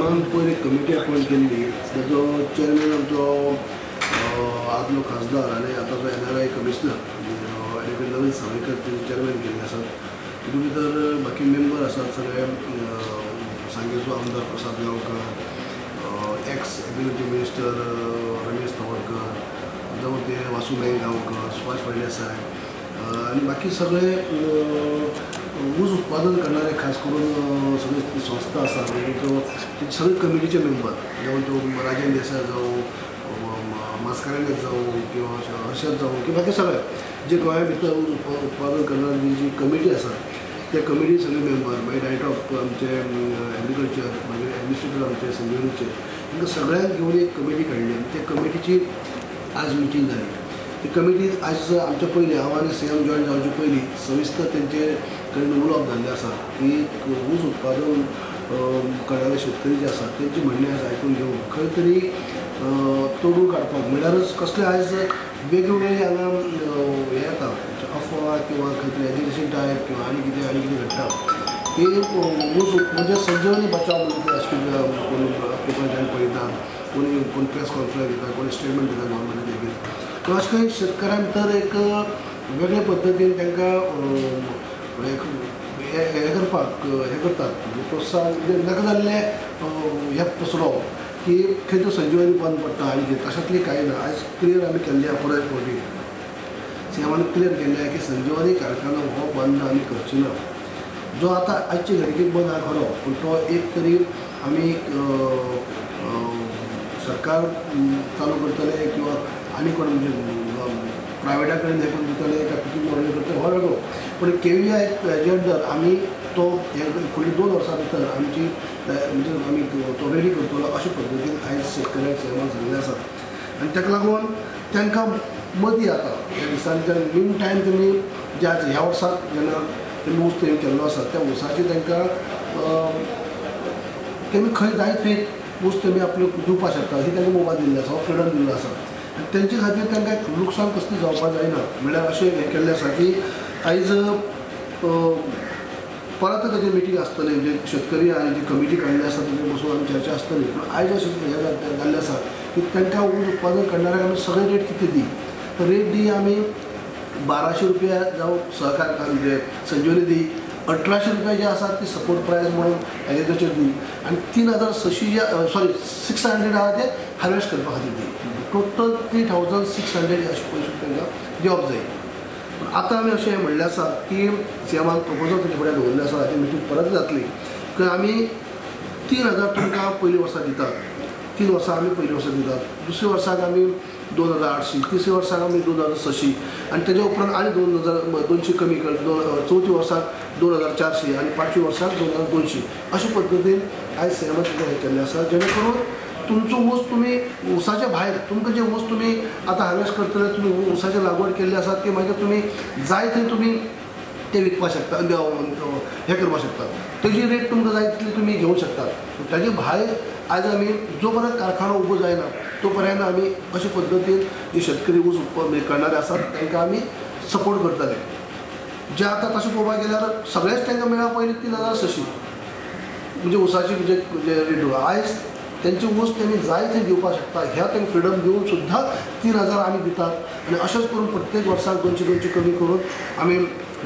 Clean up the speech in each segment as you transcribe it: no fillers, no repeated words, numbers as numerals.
सीएमान पयर committee appoint केल्ली ताजो चेअरमॅन आमचो आदलो खासदार आनी आतां जो NRI कमिशनर ॲडव्होकेट नवीन सावयकर चेअरमॅन केल्ले आसात. तितून भितर बाकी मेंबर आसात सगळे सांगेचो आमदार Prasad Gaonkar, ex agriculture minister Ramesh Tawadkar, जावं ते वासू गांवकर, सुभाष फळदेसाय आनी बाकी सगळे ऊस उत्पादन करणारे खास करून सगळे संस्था आसा तो सगळे कमिटीचे मेंबर जावं तो राजेंद्र देसाय जावं मास्कारेंस जावं किंवा हर्षद जावं किंवा बाकी सगळे जे गोंया भितर ऊस उत्पादन करणारी जी कमिटी आसा त्या कमिटी सगळे मेंबर मागीर डायरेक्टर ऑफ आमचे एग्रीकल्चर मागीर एडमिनिस्ट्रेटर आमचे संजीवनीचे तांकां सगळ्यांक घेवन एक कमिटी काडली. त्या कमिटीची आज मिटींग जाली. ती कमिटी आज आमच्या पयलीं हांव आनी CM जॉयन जावचे पयलीं सविस्तर तेंचे कडेन उलोवप जाल्लें आसा की ऊस उत्पादन करणारे शेतकरी जे आसात तेंची म्हणणें आज आयकून घेवन खंय तरी तोडून काडपाक म्हणल्यारच कसले आयज वेगवेगळे हांगा हे येता अफवा किंवा खंय तरी एज्युकेशन टायप किंवा आनी कितें घडटा की ऊस म्हणजे संजीवनी बचाव म्हणून राजकीय कोण पेपरांतल्यान पळयता कोण प्रेस कॉन्फरन्स दिता कोणी स्टेटमेंट दिता गव्हर्मेंटाचेर किंवा अशें खंय शेतकऱ्यां भितर एक वेगळे पद्दतीन तांकां हे करपाक हे करतात प्रोत्साहन म्हणजे नाका जाल्ले हे पसरोवप की खंय तो संजीवनी बंद पडटा आनी कितें तशातली कांय ना. आयज क्लियर आमी केल्ली आहा परत फावटी CMान क्लियर केल्लें की संजीवनी कारखानो हो बंद आमी करची ना. जो आतां आजचे घडीक बंद आहा खरो पूण तो एक तरी आमी सरकार चालू करतले किंवा आनी कोण म्हणजे प्रायवेटा कडेन हे करून दितले काय कुटुंब व्हडले करतले हो वेगळो पूण KVI हेजे अंडर आमी तो फुडलीं 2 वर्सां भितर आमची म्हणजे आमी तो रेडी करतलो अशे पद्दतीन आयज शेतकऱ्यांक CMान सांगलें आसा. आनी ताका लागून तांकां मदीं आतां ह्या दिसांनी मीन टायम तेमी जे ह्या वर्साक जेन्ना तेमी ऊस तेमी केल्लो आसा त्या ऊसाची तांकां तेमी खंय जाय थंय ऊस तेमी आपले दिवपाक शकता ही तांकां मोबायल दिल्ली आसा हो फ्रिडम दिल्लो आसा. आनी तेंचे खातीर तांकां लुकसाण कसली जावपाक जायना म्हणल्यार अशें हें केल्लें आसा की आयज परत ताजी मिटींग आसतली म्हणजे शेतकरी आनी जी कमिटी काडली आसा ताजेर बसून आमी चर्चा आसतली. पूण आयज अशें हें जाल्लें आसा की तांकां ऊस उत्पादन करणाऱ्यांक आमी सगळे रेट कितली दी तर रेट दी आमी 1200 रुपया जावं सहकार म्हणजे संजीवनी दी 1800 रुपया जे आसा ती सपोर्ट प्रायस म्हणून एग्रीकल्चर दी आनी 3600 सॉरी 600 आहा ते हार्वेस्ट करपा खातीर दी. टोटल 3600 अशे पयशे तांकां दिवप जाय. पूण आतां आमी अशें म्हणलें आसा की CMान प्रपोजल ताचे फुड्यान दवरलें आसा हाची मिटींग परत जातली की आमी 3000 तुमकां पयलीं वर्सा दितात 3 वर्सां आमी पयलीं वर्सा दितात दुसऱ्या वर्साक आमी 2800 तिसऱ्या वर्साक आमी 2600 आनी तेज्या उपरांत आनी 2200 कमी कर चवथी वर्साक 2400 आनी पांचवी वर्साक 2200 अशे पद्दतीन आयज CMान हें केल्लें आसा जेणे करून तुमचो ऊस तुमी ऊसाच्या भायर तुमकां जे ऊस तुमी आतां हार्वेस्ट करतले तुमी ऊसाची लागवड केल्ली आसा ती मागीर तुमी जाय थंय तुमी ते विकपाक शकता हे करपाक शकता तेजी रेट तुमकां जाय तितली तुमी घेवंक शकता. ताजे भायर आयज आमी जो पर्यंत कारखानो उबो जायना तो पर्यंत आमी अशे पद्दतीन जे शेतकरी ऊस उत्पादन करणारे आसात तांकां आमी सपोर्ट करतले. जे आतां तशें पळोवपाक गेल्यार सगळेच तांकां मेळप पयलीं 3600 म्हणजे ऊसाची म्हणजे रेट आयज तेंचे ऊस तेमी जाय थंय दिवपाक शकता ह्या तांकां फ्रिडम दिवन सुद्दां 3000 आमी दितात आनी अशेंच करून प्रत्येक वर्साक 200 कमी करून आमी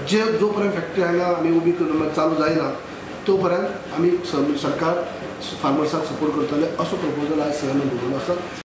जो पर्यंत फॅक्टरी हांगा आमी उबी करून चालू जायना तो पर्यंत आमी सरकार फार्मर्साक सपोर्ट करतले असो प्रपोजल आयज CMान दवरलो आसा.